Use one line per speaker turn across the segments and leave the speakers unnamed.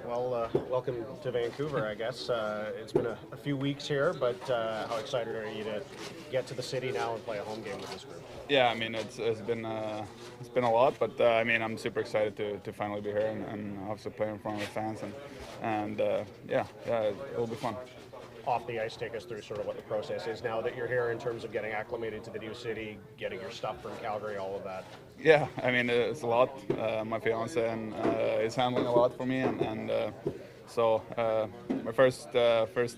Welcome to Vancouver, I guess. It's been a few weeks here, but how excited are you to get to the city now and play a home game with this group?
Yeah, I mean it's been a lot, but I mean I'm super excited to finally be here and obviously play in front of the fans and it'll be fun.
Off the ice, take us through sort of what the process is now that you're here in terms of getting acclimated to the new city, getting your stuff from Calgary, all of that.
Yeah, I mean it's a lot. My fiance and is handling a lot for me, and my first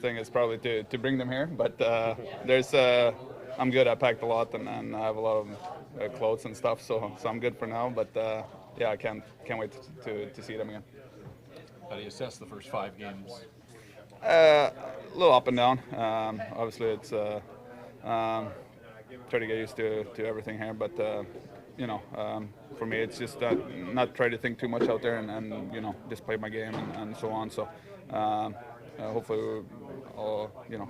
thing is probably to bring them here. But there's I'm good. I packed a lot and I have a lot of clothes and stuff, so I'm good for now. But yeah, I can't wait to see them again.
How do you assess the first 5 games?
A little up and down. Obviously, it's try to get used to everything here, but for me, it's just not try to think too much out there and just play my game and so on. So hopefully,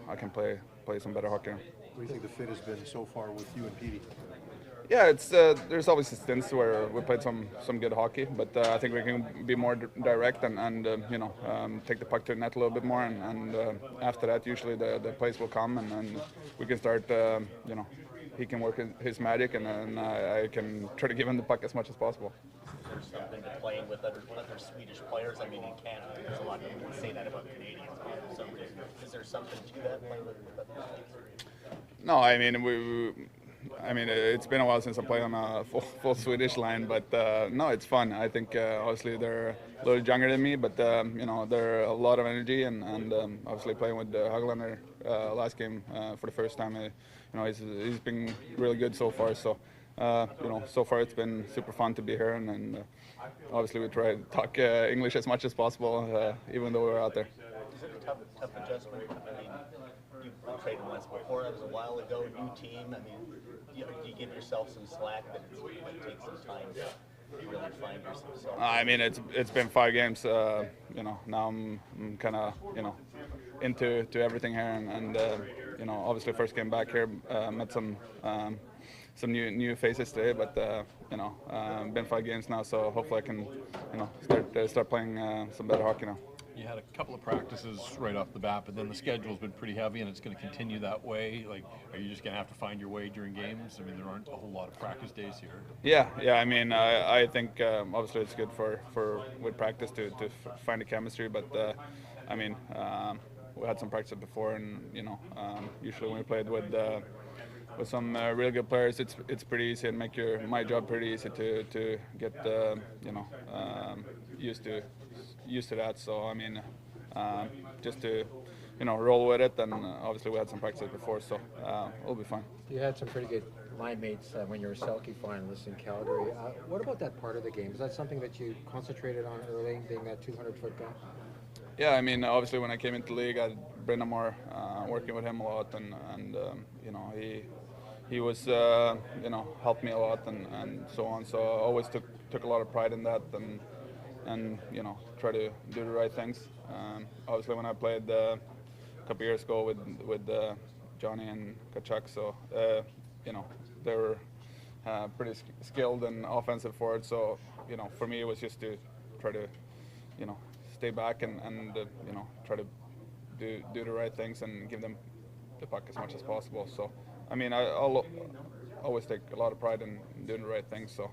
I can play some better hockey.
What do you think the fit has been so far with you and Petey?
Yeah, it's there's always stints where we played some good hockey, but I think we can be more direct and take the puck to the net a little bit more, and after that, usually the plays will come, and we can start. He can work his magic, and then I can try to give him the puck as much as possible.
There's something to playing with other Swedish players. I mean, in Canada, there's a lot of people who say that about Canadians. For some reason, is there something to that playing with other teams?
No, I mean it's been a while since I played on a full Swedish line, but no, it's fun. I think obviously they're a little younger than me, but they're a lot of energy, and obviously playing with Haglander last game for the first time, he's been really good so far. So so far it's been super fun to be here, and obviously we try to talk English as much as possible, even though we're out there.
Is it a tough adjustment? I mean, you played once before. That was a while ago. New team. I mean, you give yourself some slack that it takes some time to really find yourself.
I mean, it's been 5 games. Now I'm kind of into everything here, and obviously first game back here, met some new faces today, but been 5 games now, so hopefully I can start playing some better hockey now.
You had a couple of practices right off the bat, but then the schedule's been pretty heavy, and it's going to continue that way. Like, are you just going to have to find your way during games? I mean, there aren't a whole lot of practice days here.
Yeah. I mean, I think obviously it's good for with practice to find the chemistry, but I mean, we had some practice before, and usually when we played with some really good players, it's pretty easy and make my job pretty easy to get used to that. So I mean, just to roll with it, and obviously we had some practice before, so it'll be fine.
You had some pretty good line mates when you were Selke finalists in Calgary. What about that part of the game? Is that something that you concentrated on early, being that 200-foot guy?
Yeah, I mean, obviously when I came into the league, I had Brendan Moore, working with him a lot, and he was helped me a lot and so on. So I always took a lot of pride in that, and try to do the right things. Obviously when I played a couple years ago with Johnny and Kachuk, so they were pretty skilled and offensive forwards. So for me it was just to try to stay back and try to do the right things and give them the puck as much as possible. So I mean, I'll always take a lot of pride in doing the right things. So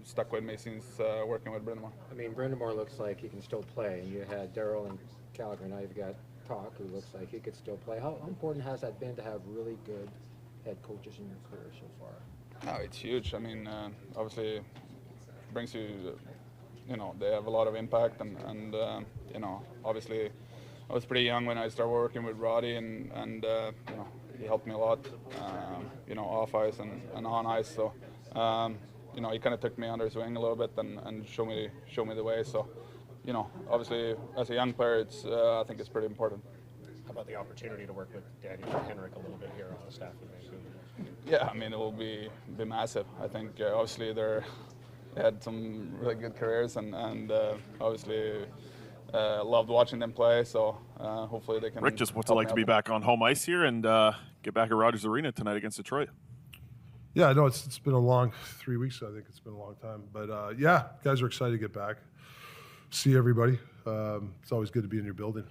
stuck with me since working with Brendan Moore.
I mean, Brendan Moore looks like he can still play, and you had Daryl in Calgary. Now you've got Talk, who looks like he could still play. How important has that been to have really good head coaches in your career so far?
No, it's huge. I mean, obviously, brings you. They have a lot of impact, and obviously, I was pretty young when I started working with Roddy, and he helped me a lot, off ice and on ice. So, he kind of took me under his wing a little bit and showed me the way. So, obviously, as a young player, I think it's pretty important.
How about the opportunity to work with Daniel and Henrik a little bit here on the staff in Vancouver?
Yeah, I mean, it will be massive. I think obviously they had some really good careers, and obviously loved watching them play. So hopefully they can.
Rick, just what's it like to be back on home ice here and get back at Rogers Arena tonight against Detroit?
Yeah, I know it's been a long 3 weeks. I think it's been a long time, but yeah, guys are excited to get back. see everybody. It's always good to be in your building.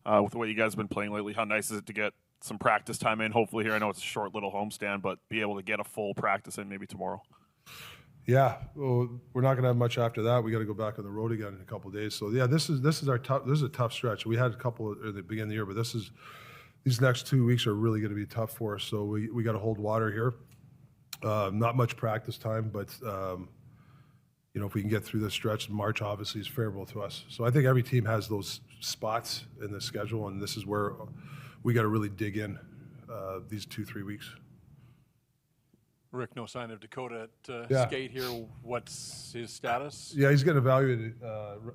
With the way you guys have been playing lately, how nice is it to get some practice time in? Hopefully here, I know it's a short little homestand, but be able to get a full practice in maybe tomorrow.
Yeah, well, we're not going to have much after that. We got to go back on the road again in a couple of days. So yeah, this is our tough. This is a tough stretch. We had a couple at the beginning of the year, but these next 2 weeks are really going to be tough for us. So we got to hold water here. Not much practice time, but if we can get through this stretch, March obviously is favorable to us. So I think every team has those spots in the schedule, and this is where we got to really dig in these 2-3 weeks.
Rick, no sign of Dakota at
Yeah.
skate here. What's his status?
Yeah, he's getting evaluated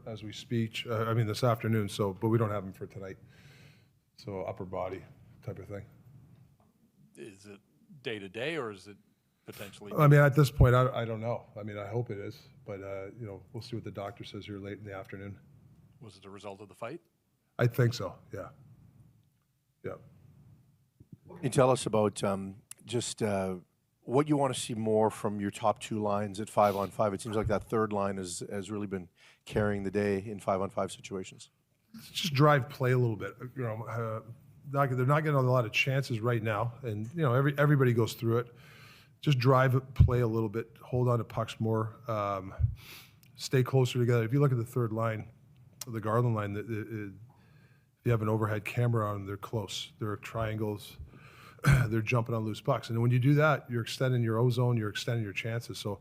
as we speak. This afternoon. So, but we don't have him for tonight. So upper body type of thing.
Is it day to day or is it potentially?
At this point, I don't know. I hope it is, but we'll see what the doctor says here late in the afternoon.
Was it a result of the fight?
I think so. Yeah. Yeah.
Can you tell us about what you want to see more from your top two lines at 5-on-5? It seems like that third line has really been carrying the day in 5-on-5 situations.
Just drive play a little bit. They're not getting a lot of chances right now, and everybody goes through it. Just drive play a little bit. Hold on to pucks more. Stay closer together. If you look at the third line, the Garland line, if you have an overhead camera on them, they're close. They're triangles. They're jumping on loose pucks, and when you do that, you're extending your ozone. You're extending your chances. So,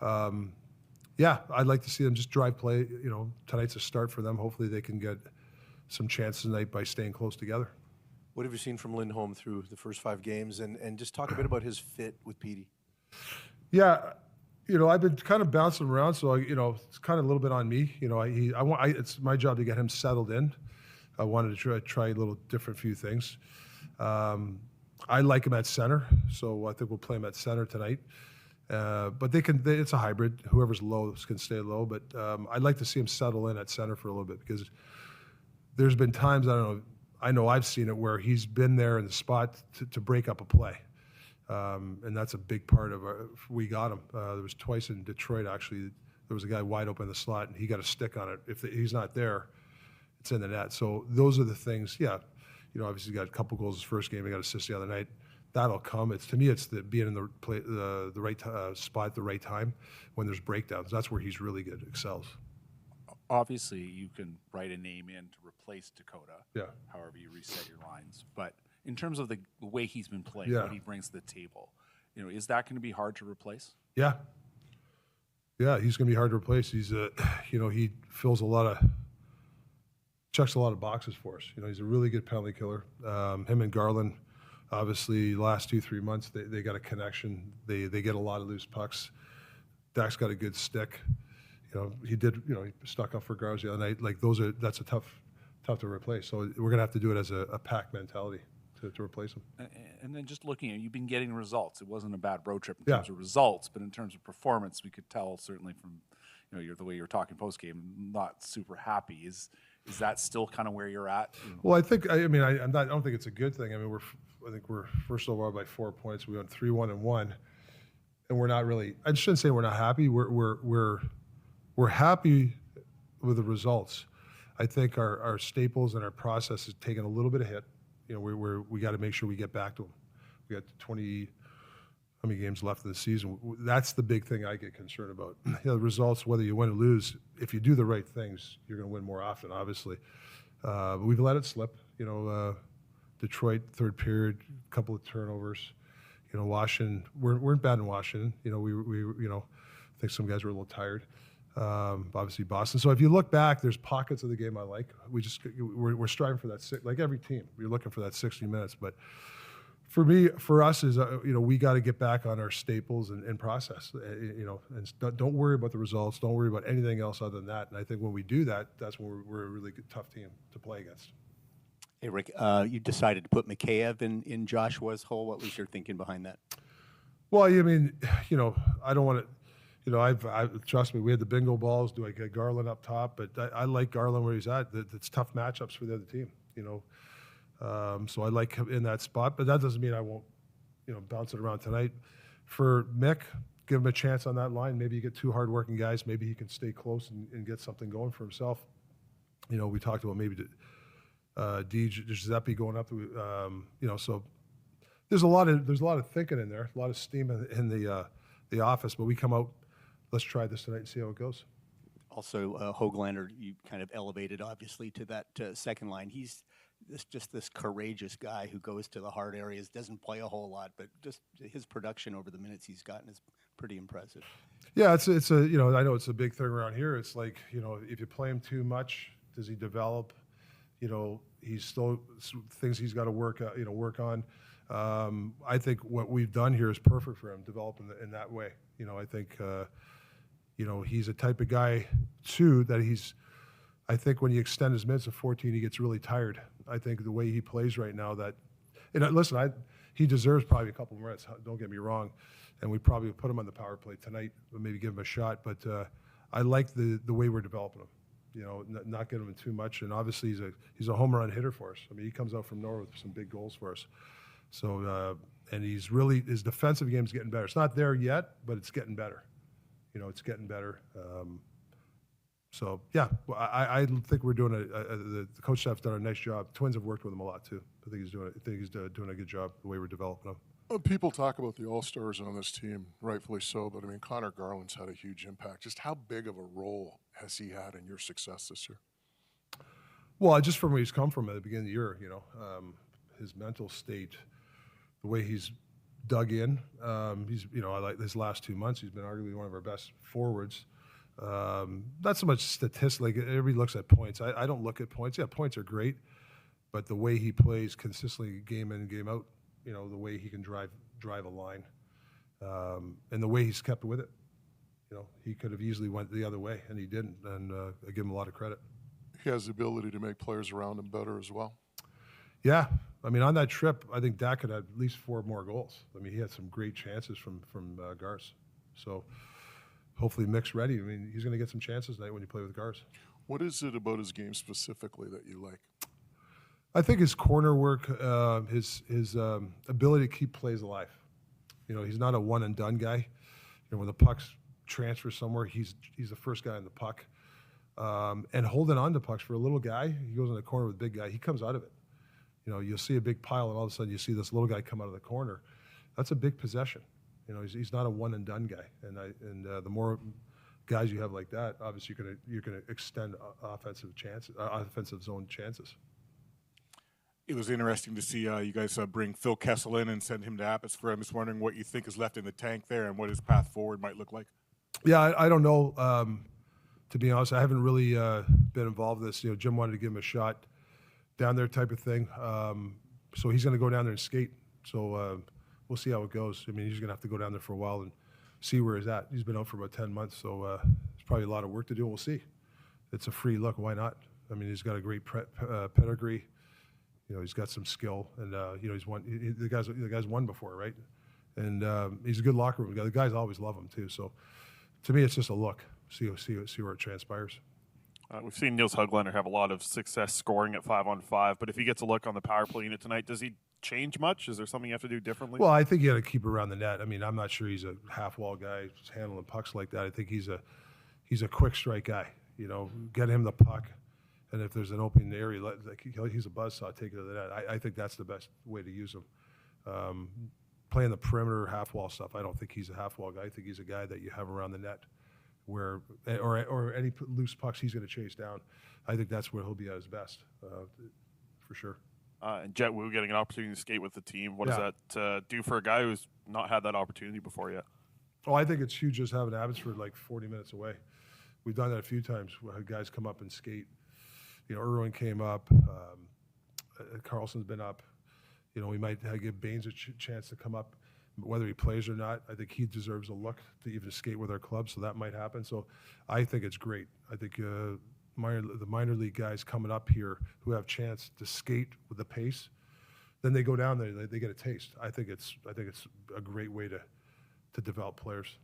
I'd like to see them just drive play. Tonight's a start for them. Hopefully, they can get some chances tonight by staying close together.
What have you seen from Lindholm through the first 5 games, and just talk a bit about his fit with Petey?
Yeah, I've been kind of bouncing around, so it's kind of a little bit on me. It's my job to get him settled in. I wanted to try a little different few things. I like him at center, so I think we'll play him at center tonight. But it's a hybrid. Whoever's low can stay low. But I'd like to see him settle in at center for a little bit, because there's been times, I know I've seen it, where he's been there in the spot to break up a play. And that's a big part of we got him. There was twice in Detroit, actually. There was a guy wide open in the slot, and he got a stick on it. If he's not there, it's in the net. So those are the things, obviously he got a couple goals his first game. He got assist the other night. That'll come. To me, it's being in the right spot at the right time when there's breakdowns. That's where he's really good, excels.
Obviously, you can write a name in to replace Dakota.
Yeah.
However you reset your lines, but in terms of the way he's been playing,
Yeah.
what he brings to the table, is that going to be hard to replace?
Yeah. Yeah, he's going to be hard to replace. He's he fills checks a lot of boxes for us. He's a really good penalty killer. Him and Garland, obviously, last 2-3 months, they got a connection. They get a lot of loose pucks. Dak's got a good stick. He stuck up for Garza the other night. That's a tough to replace. So we're gonna have to do it as a pack mentality to replace him.
And then just looking at, you've been getting results. It wasn't a bad road trip in
Yeah.
terms of results, but in terms of performance, we could tell certainly from the way you were talking post game, not super happy. Is that still kind of where you're at?
Well, I think I don't think it's a good thing. I think we're first overall by 4 points. We went 3-1-1, and we're not really. I shouldn't say we're not happy. We're happy with the results. I think our staples and our process has taken a little bit of hit. We got to make sure we get back to them. We got 20, how many games left in the season? That's the big thing I get concerned about. The results, whether you win or lose, if you do the right things, you're going to win more often, obviously. But we've let it slip. Detroit, third period, a couple of turnovers. Washington, weren't bad in Washington. I think some guys were a little tired. Obviously Boston. So if you look back, there's pockets of the game I like. We're striving for that, like every team. We're looking for that 60 minutes. But for us is we got to get back on our staples and process. And don't worry about the results. Don't worry about anything else other than that. And I think when we do that, that's when we're a really good, tough team to play against.
Hey, Rick, you decided to put Mikheyev in Joshua's hole. What was your thinking behind that?
Well, I don't want to. Trust me, we had the bingo balls. Do I get Garland up top? But I like Garland where he's at. It's tough matchups for the other team, So I like him in that spot. But that doesn't mean I won't, bounce it around tonight. For Mick, give him a chance on that line. Maybe you get two hardworking guys. Maybe he can stay close and get something going for himself. You know, we talked about maybe Di Giuseppe going up. You know, so there's a lot of thinking in there, a lot of steam in the office. But we come out, let's try this tonight and see how it goes.
Also, Hoglander, you kind of elevated, obviously, to that second line. He's just this courageous guy who goes to the hard areas, doesn't play a whole lot, but just his production over the minutes he's gotten is pretty impressive.
Yeah, it's a you know, I know it's a big thing around here. It's like, you know, if you play him too much, does he develop? You know, he's still things he's got to work on. I think what we've done here is perfect for him, develop in that way. You know, I think you know, he's a type of guy too that I think when you extend his minutes to 14, he gets really tired. I think the way he plays right now, listen, he deserves probably a couple more minutes. Don't get me wrong, and we probably put him on the power play tonight, but maybe give him a shot. But I like the way we're developing him. You know, not giving him too much, and obviously he's a home run hitter for us. I mean, he comes out from nowhere with some big goals for us. So and his defensive game's getting better. It's not there yet, but it's getting better. You know, it's getting better. So yeah, I think we're doing the coach staff's done a nice job. Twins have worked with him a lot too. I think he's doing a good job the way we're developing him.
People talk about the All-Stars on this team, rightfully so, but I mean, Connor Garland's had a huge impact. Just how big of a role has he had in your success this year?
Well, just from where he's come from at the beginning of the year, you know, his mental state, the way he's dug in. He's, you know, I like his last 2 months. He's been arguably one of our best forwards. Not so much statistically. Everybody looks at points. I don't look at points. Yeah, points are great, but the way he plays consistently, game in, game out. You know, the way he can drive a line, and the way he's kept with it. You know, he could have easily went the other way, and he didn't. And I give him a lot of credit.
He has the ability to make players around him better as well.
Yeah, I mean, on that trip, I think Dak could have at least 4 more goals. I mean, he had some great chances from Gars. So hopefully Mick's ready. I mean, he's going to get some chances tonight when you play with Gars.
What is it about his game specifically that you like?
I think his corner work, his ability to keep plays alive. You know, he's not a one and done guy. You know, when the puck's transfer somewhere, he's the first guy on the puck, and holding on to pucks for a little guy. He goes in the corner with a big guy. He comes out of it. You know, you'll see a big pile, and all of a sudden you see this little guy come out of the corner. That's a big possession. You know, he's not a one and done guy. And the more guys you have like that, obviously you're gonna extend offensive zone chances.
It was interesting to see you guys bring Phil Kessel in and send him to Abbotsford. I'm just wondering what you think is left in the tank there and what his path forward might look like.
Yeah, I don't know. To be honest, I haven't really been involved in this. You know, Jim wanted to give him a shot down there type of thing. So he's going to go down there and skate. So we'll see how it goes. I mean, he's going to have to go down there for a while and see where he's at. He's been out for about 10 months, so there's probably a lot of work to do. We'll see. It's a free look. Why not? I mean, he's got a great pedigree. You know, he's got some skill, and you know, he's won. The guy's won before, right? And he's a good locker room guy. The guys always love him too. So, to me, it's just a look. See where it transpires.
We've seen Nils Hoglander have a lot of success scoring at 5-on-5, but if he gets a look on the power play unit tonight, does he change much? Is there something you have to do differently?
Well, I think you got to keep around the net. I mean, I'm not sure he's a half wall guy just handling pucks like that. I think he's a quick strike guy. You know, get him the puck. And if there's an open area, he's a buzzsaw, take it to the net. I think that's the best way to use him. Playing the perimeter half wall stuff, I don't think he's a half wall guy. I think he's a guy that you have around the net, or any loose pucks he's going to chase down. I think that's where he'll be at his best, for sure.
And Jet Wu getting an opportunity to skate with the team. What does that do for a guy who's not had that opportunity before yet?
Oh, I think it's huge just having Abbotsford like 40 minutes away. We've done that a few times. We had guys come up and skate. You know, Irwin came up. Carlson's been up. You know, we might give Baines a chance to come up, whether he plays or not. I think he deserves a look to even skate with our club, so that might happen. So I think it's great. I think the minor league guys coming up here who have chance to skate with the pace, then they go down there, they get a taste. I think it's a great way to develop players.